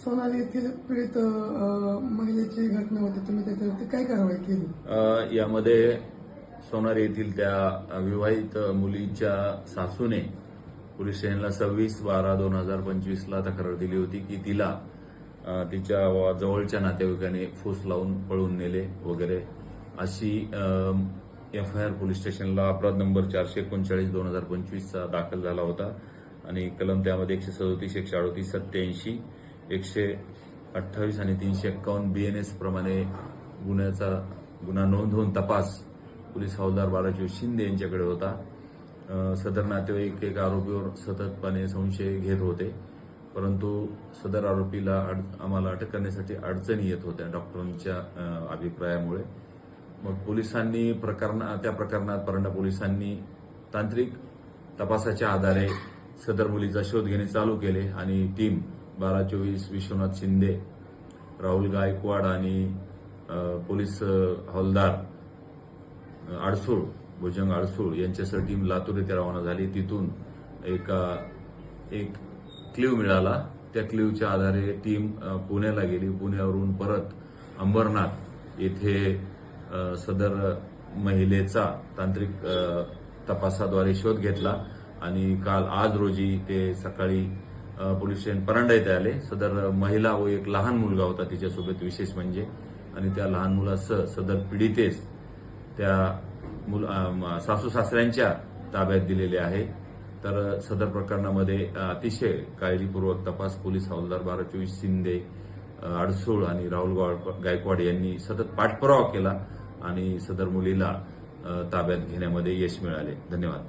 सोनाली येथील पीडित महिलेची घटना होती, तुम्ही त्याच्यावरती काय कारवाई केली? यामध्ये सोनारी येथील त्या विवाहित मुलीच्या सासूने पोलीस स्टेशनला 26/12/2025 ला तक्रार दिली होती की तिला तिच्या जवळच्या नातेवाईकाने फूस लावून पळून नेले वगैरे अशी FIR पोलीस स्टेशनला अपराध नंबर 439/2025 चा दाखल झाला होता आणि कलम त्यामध्ये 137, 138, 87, 128 आणि 351 BNS प्रमाणे गुन्हा नोंदवून तपास पोलीस हवालदार बालाजी शिंदे यांच्याकडे होता. सदर नातेवाईक एक आरोपीवर सततपणे संशय घेत होते, परंतु सदर आरोपीला आम्हाला अटक करण्यासाठी अडचणी येत होत्या डॉक्टरांच्या अभिप्रायामुळे. मग पोलिसांनी त्या प्रकरणात परंडा पोलिसांनी तांत्रिक तपासाच्या आधारे सदर मुलीचा शोध घेणे चालू केले आणि टीम 12-24 विश्वनाथ शिंदे, राहुल गायकवाड आणि पोलीस हवालदार भुजंग अडसूळ यांच्यासह टीम लातूर येथे रवाना झाली. तिथून एक क्ल्यू मिळाला. त्या क्ल्यूच्या आधारे टीम पुण्याला गेली. पुण्यावरून परत अंबरनाथ येथे सदर महिलेचा तांत्रिक तपासाद्वारे शोध घेतला आणि आज रोजी ते सकाळी पोलीस स्टेशन परांडा येथे आले. सदर महिला व एक लहान मुलगा होता तिच्यासोबत विशेष म्हणजे, आणि त्या लहान मुलासह सदर पीडितेस त्या सासू सासऱ्यांच्या ताब्यात दिलेले आहे. तर सदर प्रकरणामध्ये अतिशय काळजीपूर्वक तपास पोलीस हवालदार 12-24 शिंदे, अडसूळ आणि राहुल गायकवाड यांनी सतत पाठपुरावा केला आणि सदर मुलीला ताब्यात घेण्यामध्ये यश मिळाले. धन्यवाद.